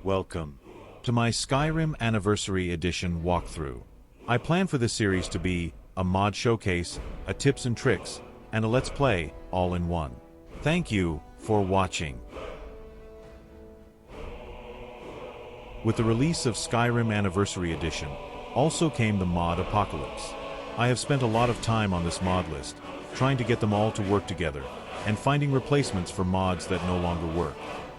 Welcome to my Skyrim Anniversary Edition walkthrough. I plan for this series to be a mod showcase, a tips and tricks, and a let's play all in one. Thank you for watching. With the release of Skyrim Anniversary Edition, also came the mod Apocalypse. I have spent a lot of time on this mod list, trying to get them all to work together, and finding replacements for mods that no longer work.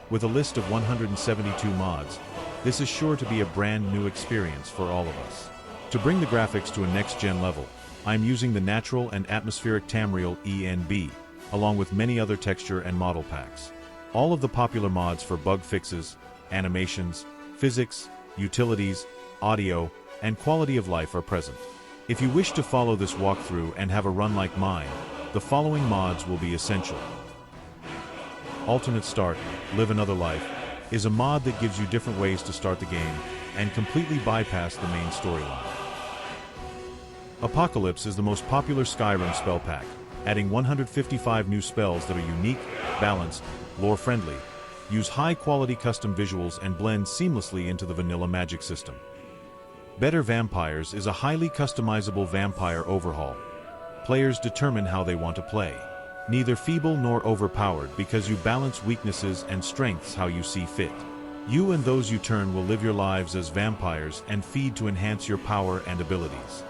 With a list of 172 mods, this is sure to be a brand new experience for all of us. To bring the graphics to a next-gen level, I am using the Natural and Atmospheric Tamriel ENB, along with many other texture and model packs. All of the popular mods for bug fixes, animations, physics, utilities, audio, and quality of life are present. If you wish to follow this walkthrough and have a run like mine, the following mods will be essential. Alternate Start, Live Another Life, is a mod that gives you different ways to start the game and completely bypass the main storyline. Apocalypse is the most popular Skyrim spell pack, adding 155 new spells that are unique, balanced, lore-friendly, use high-quality custom visuals and blend seamlessly into the vanilla magic system. Better Vampires is a highly customizable vampire overhaul. Players determine how they want to play. Neither feeble nor overpowered, because you balance weaknesses and strengths how you see fit. You and those you turn will live your lives as vampires and feed to enhance your power and abilities.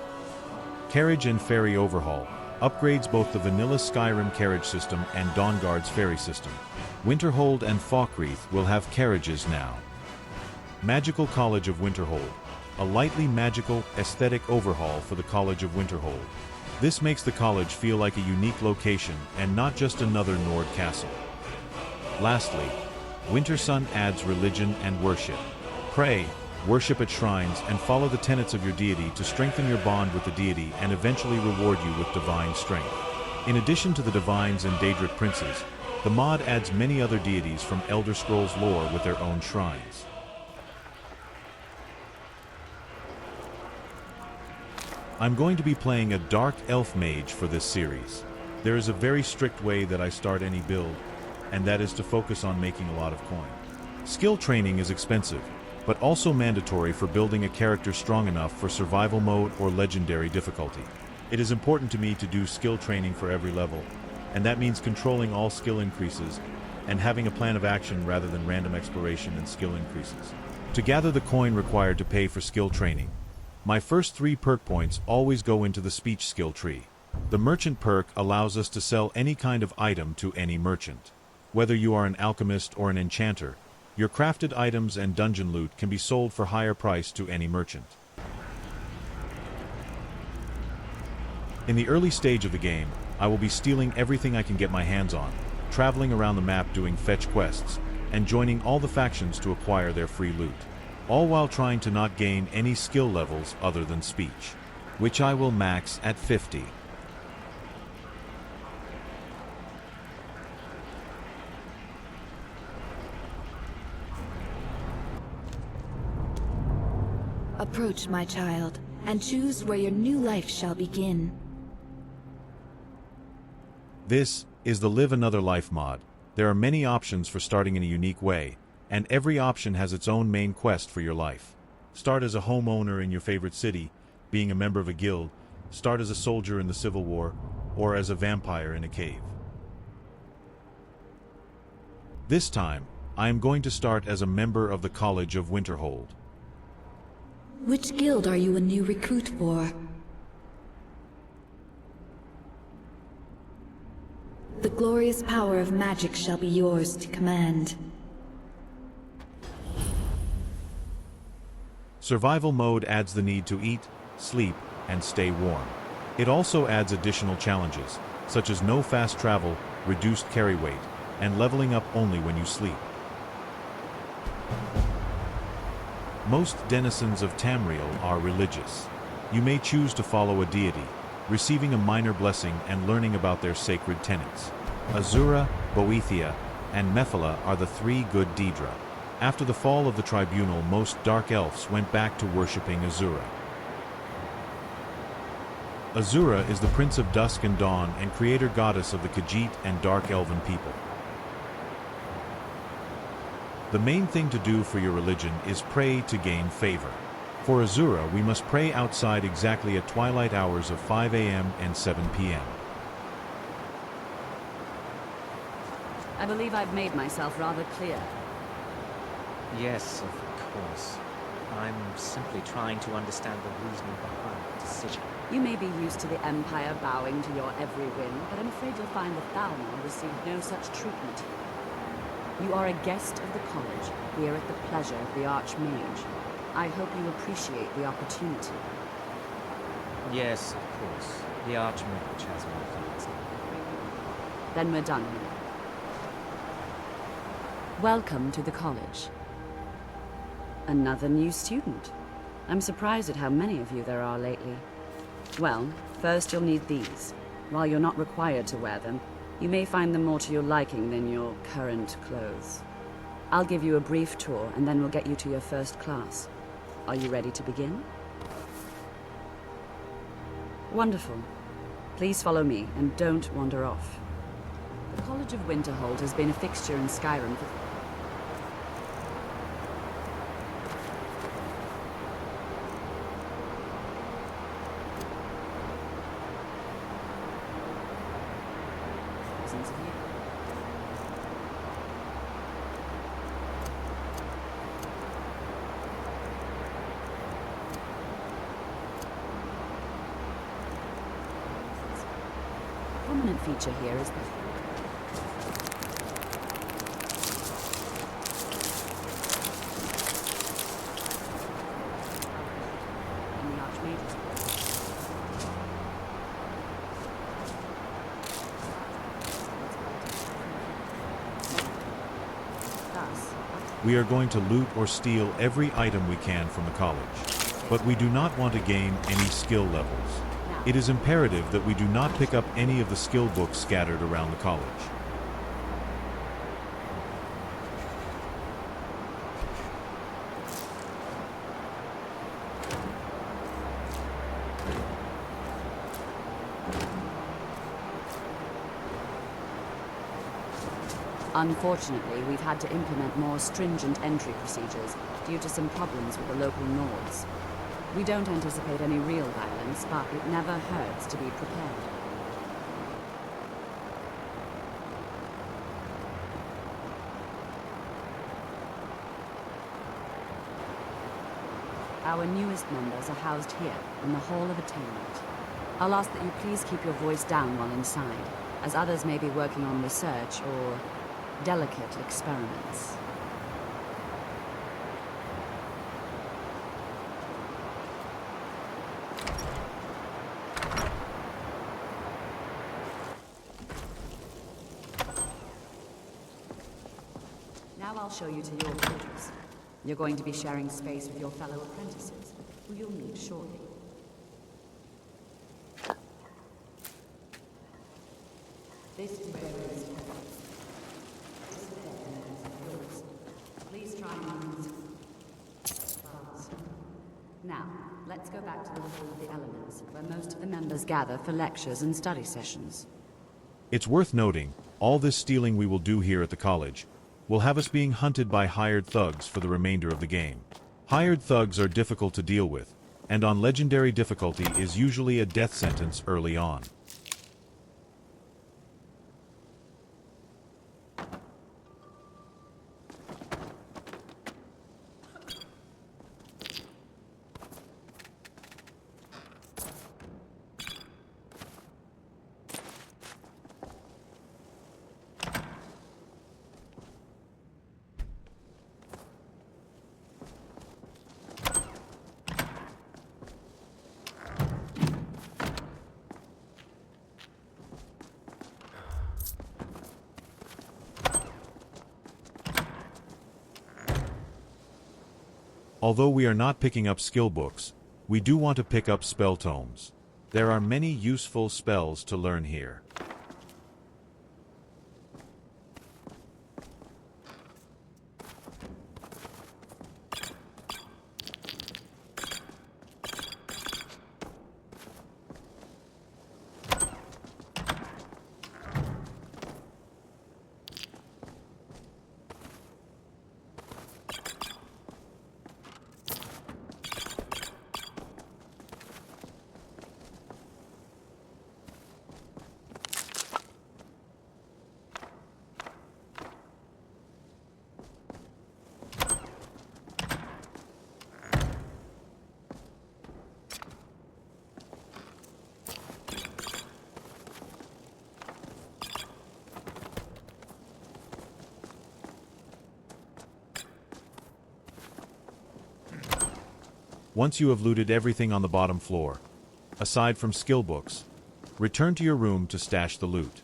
Carriage and Ferry Overhaul upgrades both the vanilla Skyrim carriage system and Dawnguard's ferry system. Winterhold and Falkreath will have carriages now. Magical College of Winterhold, a lightly magical, aesthetic overhaul for the College of Winterhold. This makes the college feel like a unique location and not just another Nord castle. Lastly, Wintersun adds religion and worship. Pray, worship at shrines, and follow the tenets of your deity to strengthen your bond with the deity and eventually reward you with divine strength. In addition to the divines and Daedric princes, the mod adds many other deities from Elder Scrolls lore with their own shrines. I'm going to be playing a Dark Elf Mage for this series. There is a very strict way that I start any build, and that is to focus on making a lot of coin. Skill training is expensive, but also mandatory for building a character strong enough for survival mode or legendary difficulty. It is important to me to do skill training for every level, and that means controlling all skill increases and having a plan of action rather than random exploration and skill increases. To gather the coin required to pay for skill training, my first 3 perk points always go into the speech skill tree. The merchant perk allows us to sell any kind of item to any merchant. Whether you are an alchemist or an enchanter, your crafted items and dungeon loot can be sold for higher price to any merchant. In the early stage of the game, I will be stealing everything I can get my hands on, traveling around the map doing fetch quests, and joining all the factions to acquire their free loot, all while trying to not gain any skill levels other than speech, which I will max at 50. Approach, my child, and choose where your new life shall begin. This is the Live Another Life mod. There are many options for starting in a unique way, and every option has its own main quest for your life. Start as a homeowner in your favorite city, being a member of a guild, start as a soldier in the Civil War, or as a vampire in a cave. This time, I am going to start as a member of the College of Winterhold. Which guild are you a new recruit for? The glorious power of magic shall be yours to command. Survival mode adds the need to eat, sleep, and stay warm. It also adds additional challenges, such as no fast travel, reduced carry weight, and leveling up only when you sleep. Most denizens of Tamriel are religious. You may choose to follow a deity, receiving a minor blessing and learning about their sacred tenets. Azura, Boethia, and Mephala are the 3 good Daedra. After the fall of the tribunal, most Dark Elves went back to worshipping Azura. Azura is the Prince of Dusk and Dawn and creator goddess of the Khajiit and Dark Elven people. The main thing to do for your religion is pray to gain favor. For Azura, we must pray outside exactly at twilight hours of 5 a.m. and 7 p.m. I believe I've made myself rather clear. Yes, of course. I'm simply trying to understand the reasoning behind the decision. You may be used to the Empire bowing to your every whim, but I'm afraid you'll find that Thalmor received no such treatment. You are a guest of the college, here at the pleasure of the Archmage. I hope you appreciate the opportunity. Yes, of course. The Archmage has my thoughts. Then we're done here. Welcome to the college. Another new student. I'm surprised at how many of you there are lately. Well, first you'll need these. While you're not required to wear them, you may find them more to your liking than your current clothes. I'll give you a brief tour, and then we'll get you to your first class. Are you ready to begin? Wonderful. Please follow me, and don't wander off. The College of Winterhold has been a fixture in Skyrim for... thousands of years. A prominent feature here is the Archmage's We are going to loot or steal every item we can from the college. But we do not want to gain any skill levels. It is imperative that we do not pick up any of the skill books scattered around the college. Unfortunately, we've had to implement more stringent entry procedures due to some problems with the local Nords. We don't anticipate any real violence, but it never hurts to be prepared. Our newest members are housed here, in the Hall of Attainment. I'll ask that you please keep your voice down while inside, as others may be working on research or delicate experiments. Now I'll show you to your quarters. You're going to be sharing space with your fellow apprentices, who you'll meet shortly. This is where it is. Please try and use buttons. Now, let's go back to the Hall of the Elements, where most of the members gather for lectures and study sessions. It's worth noting, all this stealing we will do here at the college will have us being hunted by hired thugs for the remainder of the game. Hired thugs are difficult to deal with, and on legendary difficulty is usually a death sentence early on. Although we are not picking up skill books, we do want to pick up spell tomes. There are many useful spells to learn here. Once you have looted everything on the bottom floor, aside from skill books, return to your room to stash the loot.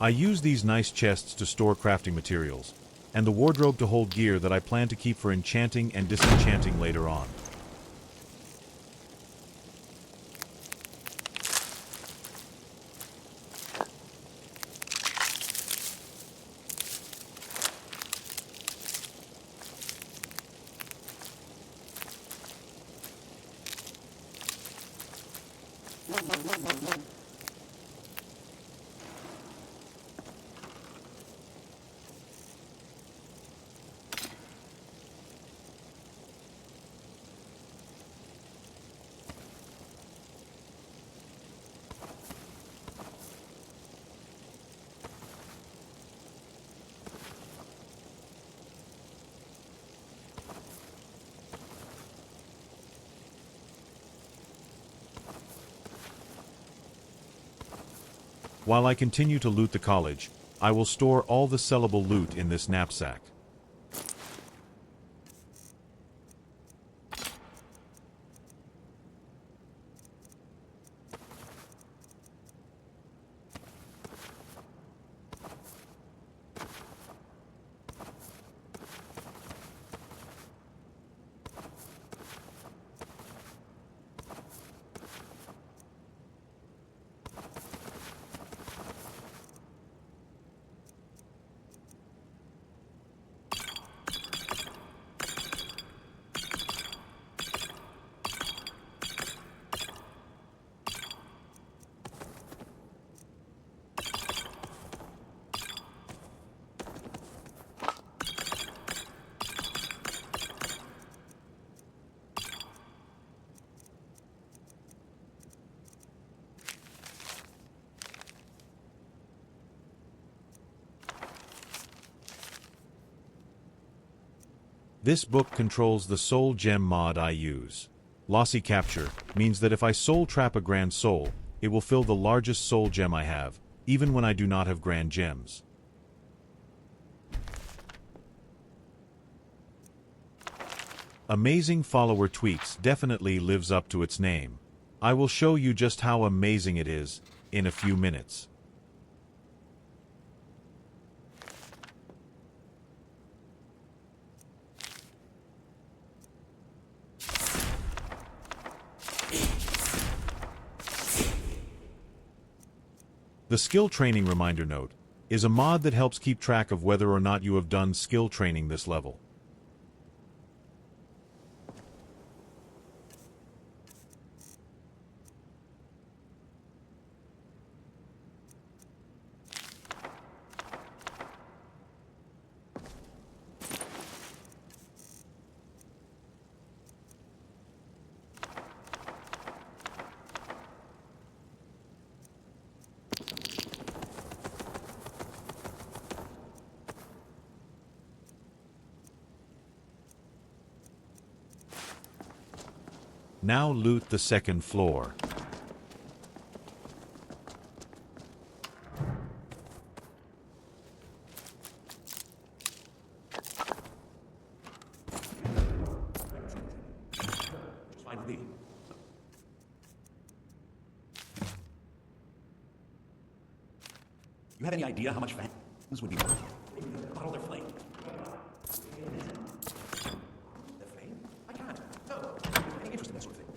I use these nice chests to store crafting materials, and the wardrobe to hold gear that I plan to keep for enchanting and disenchanting later on. While I continue to loot the college, I will store all the sellable loot in this knapsack. This book controls the soul gem mod I use. Lossy Capture means that if I soul trap a grand soul, it will fill the largest soul gem I have, even when I do not have grand gems. Amazing Follower Tweaks definitely lives up to its name. I will show you just how amazing it is in a few minutes. The Skill Training Reminder Note is a mod that helps keep track of whether or not you have done skill training this level. Now loot the second floor. You have any idea how much fans would be worth? Bottle their flame. The flame? I can't. No. Any interest in that sort of thing?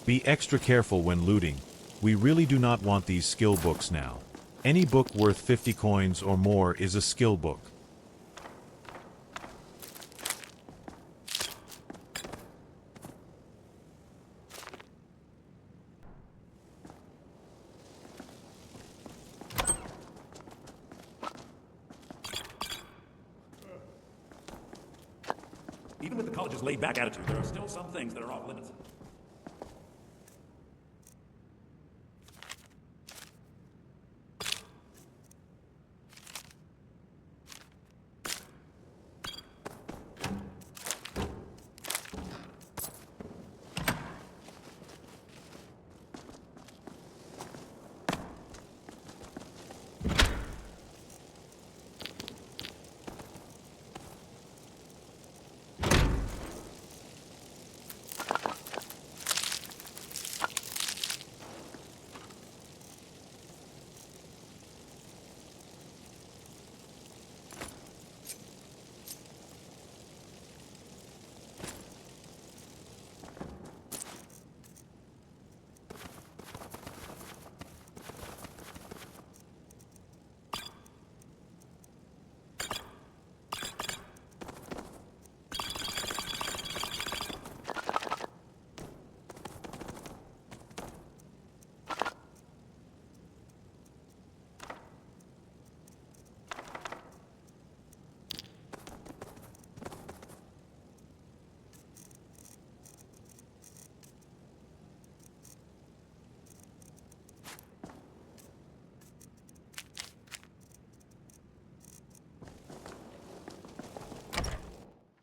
Be extra careful when looting. We really do not want these skill books now. Any book worth 50 coins or more is a skill book. Even with the college's laid-back attitude, there are still some things that are off limits.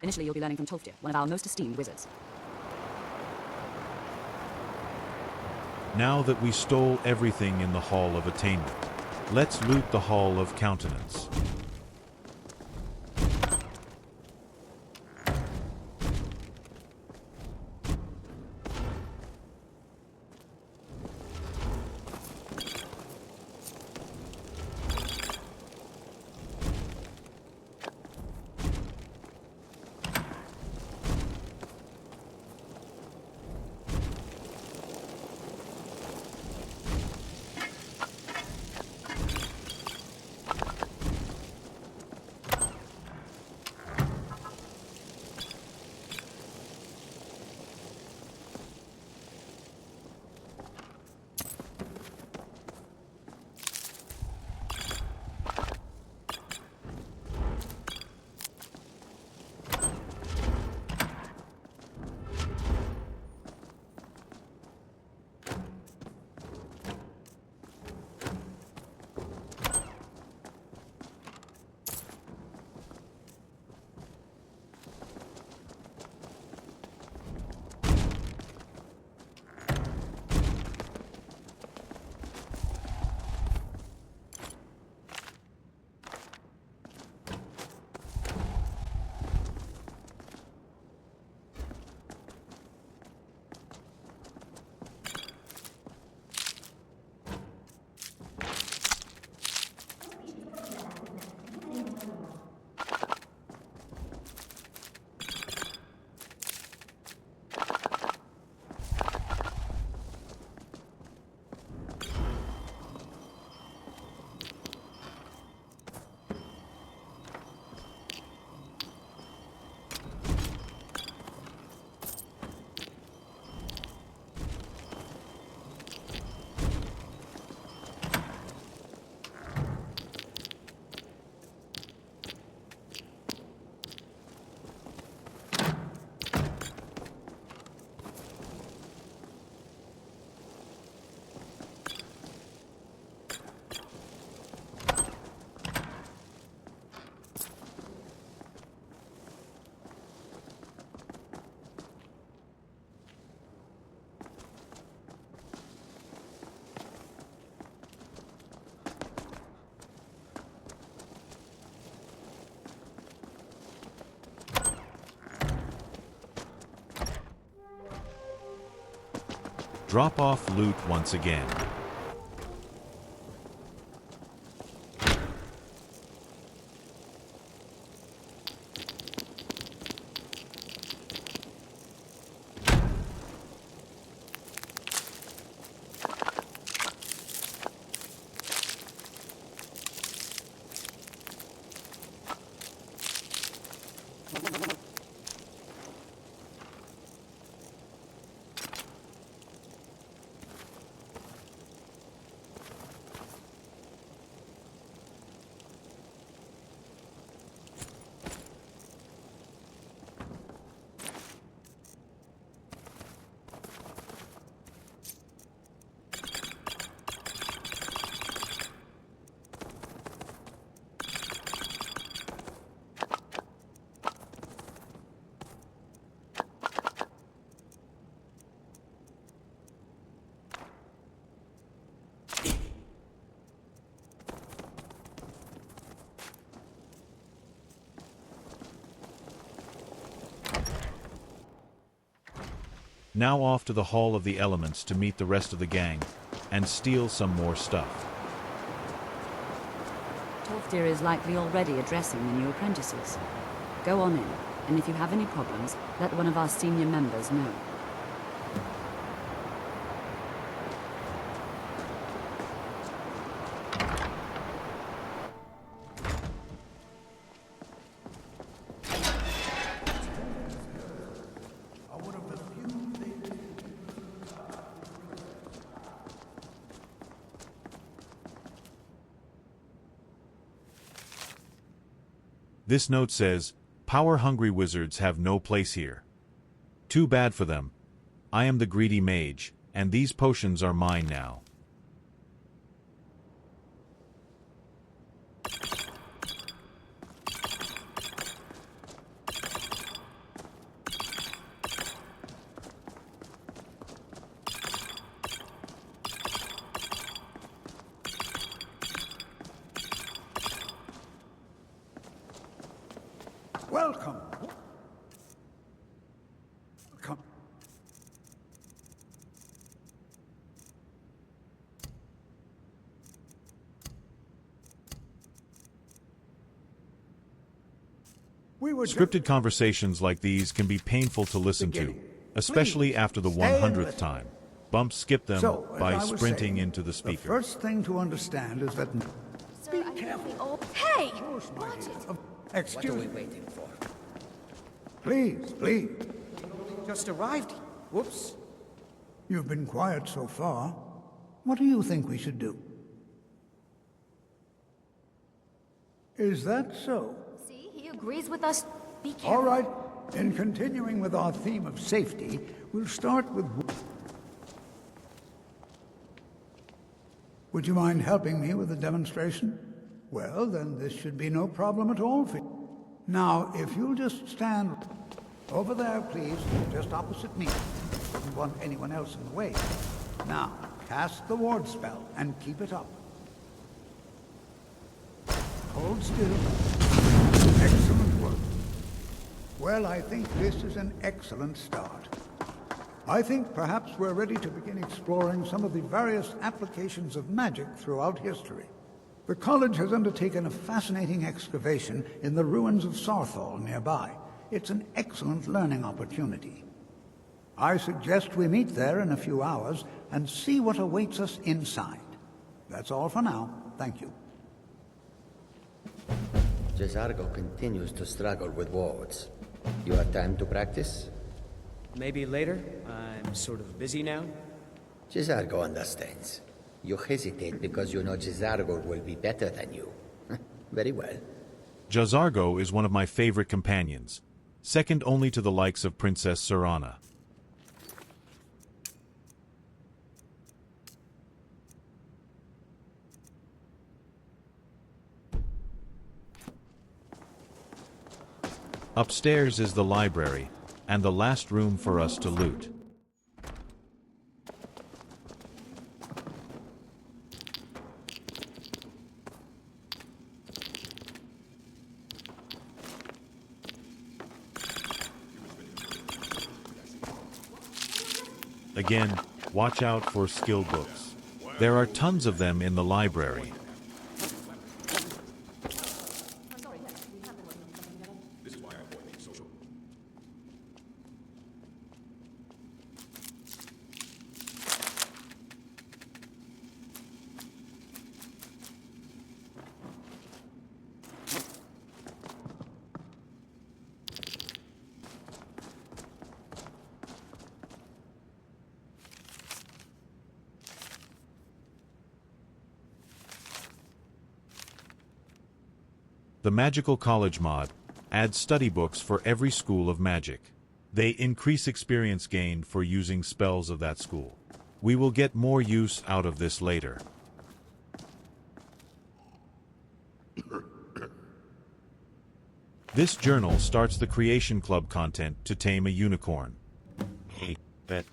Initially, you'll be learning from Tolfdir, one of our most esteemed wizards. Now that we stole everything in the Hall of Attainment, let's loot the Hall of Countenance. Drop off loot once again. Now off to the Hall of the Elements to meet the rest of the gang and steal some more stuff. Torfdir is likely already addressing the new apprentices. Go on in, and if you have any problems, let one of our senior members know. This note says, "Power-hungry wizards have no place here. Too bad for them. I am the greedy mage, and these potions are mine now." Welcome. Come. Scripted conversations like these can be painful to listen to, especially after the 100th time. Bump skip them by sprinting into the speaker. The first thing to understand is that... Sir, I need Hey! Watch it! Excuse me. What are we waiting for? Please, please. Just arrived. Whoops. You've been quiet so far. What do you think we should do? Is that so? See, he agrees with us. Be careful. All right. In continuing with our theme of safety, we'll start with... Would you mind helping me with the demonstration? Well, then this should be no problem at all for you. Now, if you'll just stand over there, please, just opposite me. Don't want anyone else in the way. Now, cast the ward spell and keep it up. Hold still. Excellent work. Well, I think this is an excellent start. I think perhaps we're ready to begin exploring some of the various applications of magic throughout history. The college has undertaken a fascinating excavation in the ruins of Sarthal nearby. It's an excellent learning opportunity. I suggest we meet there in a few hours and see what awaits us inside. That's all for now. Thank you. Jezargo continues to struggle with wards. You have time to practice? Maybe later. I'm sort of busy now. Jezargo understands. You hesitate because you know Jezargo will be better than you. Very well. Jezargo is one of my favorite companions, second only to the likes of Princess Serana. Upstairs is the library, and the last room for us to loot. Again, watch out for skill books. There are tons of them in the library. The Magical College mod adds study books for every school of magic. They increase experience gained for using spells of that school. We will get more use out of this later. This journal starts the Creation Club content to tame a unicorn. Hey, bet.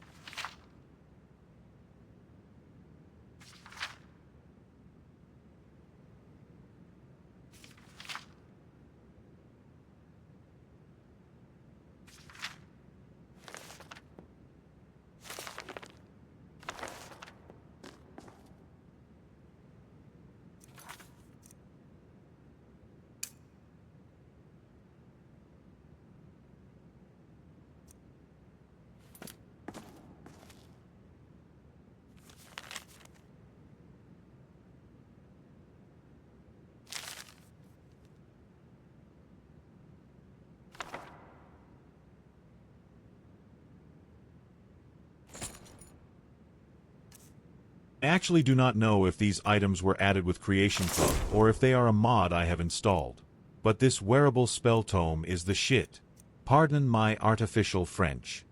I actually do not know if these items were added with Creation Club or if they are a mod I have installed. But this wearable spell tome is the shit. Pardon my artificial French.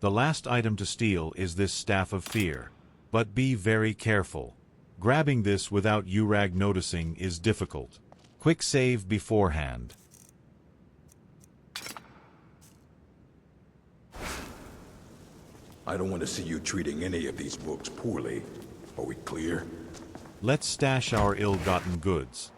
The last item to steal is this Staff of Fear. But be very careful. Grabbing this without Urag noticing is difficult. Quick save beforehand. I don't want to see you treating any of these books poorly. Are we clear? Let's stash our ill-gotten goods.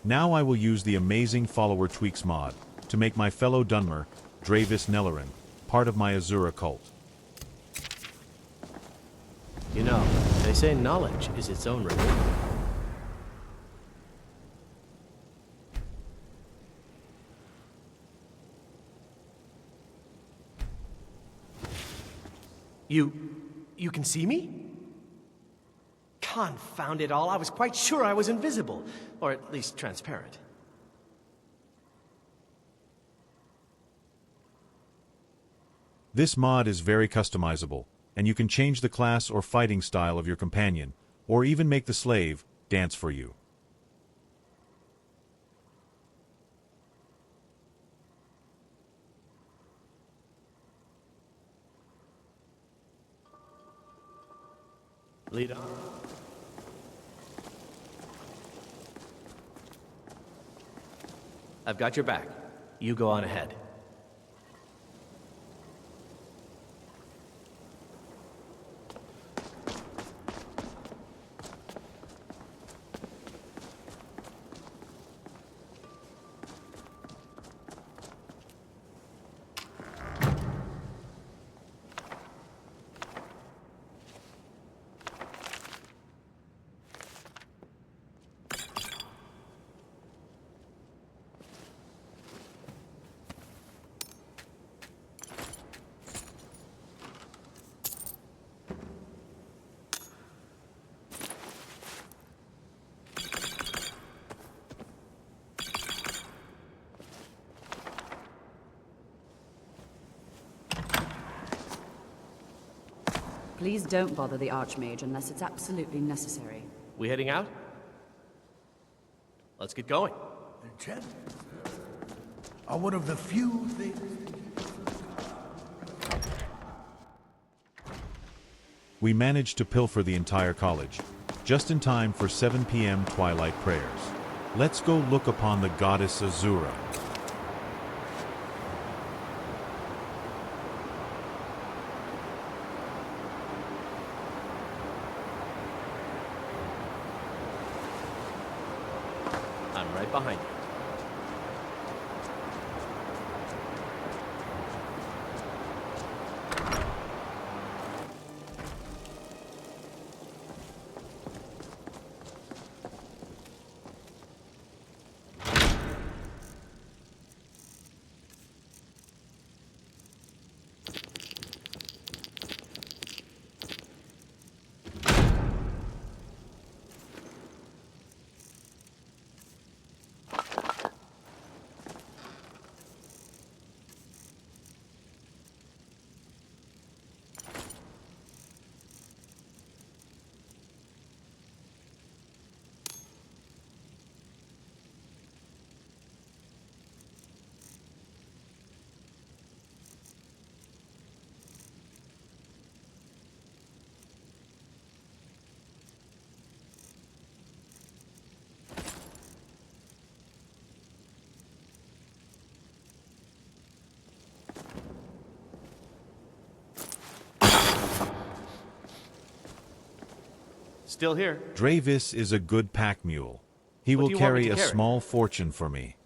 Now I will use the amazing Follower Tweaks mod to make my fellow Dunmer, Dravis Nellerin, part of my Azura cult. You know, they say knowledge is its own reward. You can see me? Confound it all, I was quite sure I was invisible, or at least transparent. This mod is very customizable, and you can change the class or fighting style of your companion, or even make the slave dance for you. Lead on. I've got your back. You go on ahead. Please don't bother the Archmage unless it's absolutely necessary. We heading out? Let's get going. Enchantments are one of the few things... We managed to pilfer the entire college, just in time for 7 p.m. twilight prayers. Let's go look upon the goddess Azura. I'm right behind you. Still here. Dravis is a good pack mule. He What will do you want me carry to a carry? small fortune for me.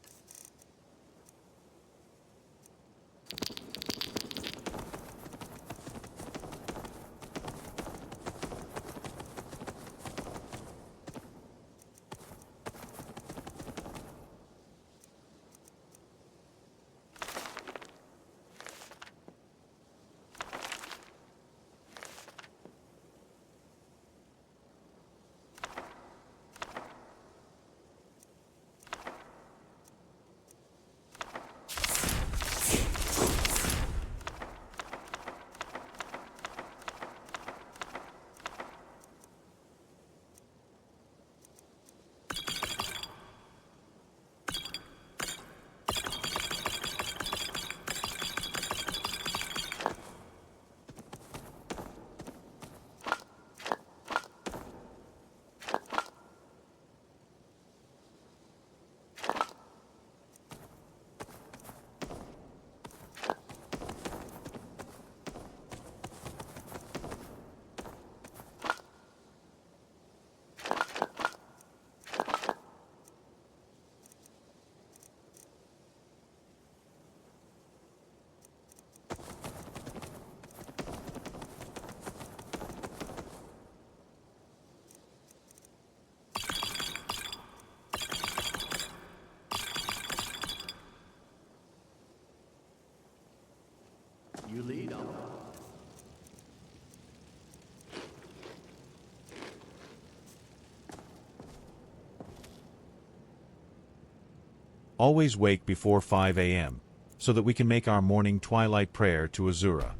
You lead on. Always wake before 5 a.m., so that we can make our morning twilight prayer to Azura.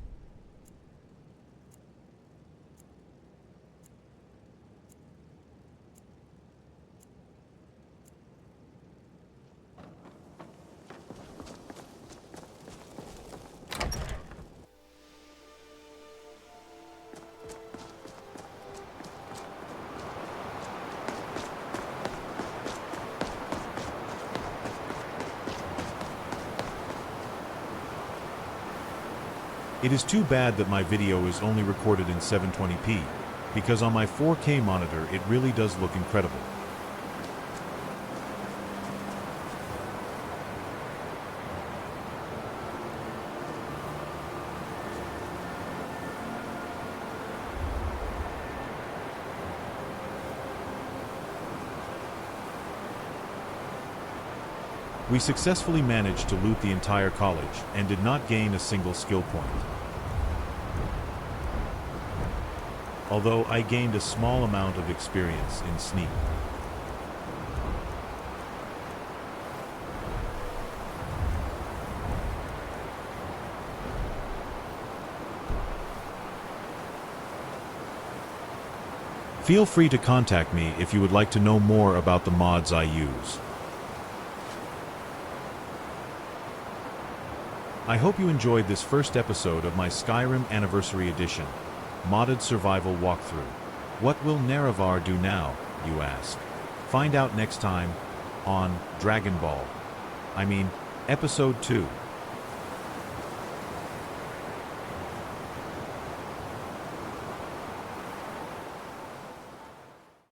It is too bad that my video is only recorded in 720p, because on my 4K monitor it really does look incredible. We successfully managed to loot the entire college and did not gain a single skill point. Although I gained a small amount of experience in sneak. Feel free to contact me if you would like to know more about the mods I use. I hope you enjoyed this first episode of my Skyrim Anniversary Edition modded survival walkthrough. What will Nerevar do now, you ask? Find out next time on Dragon Ball. Episode 2.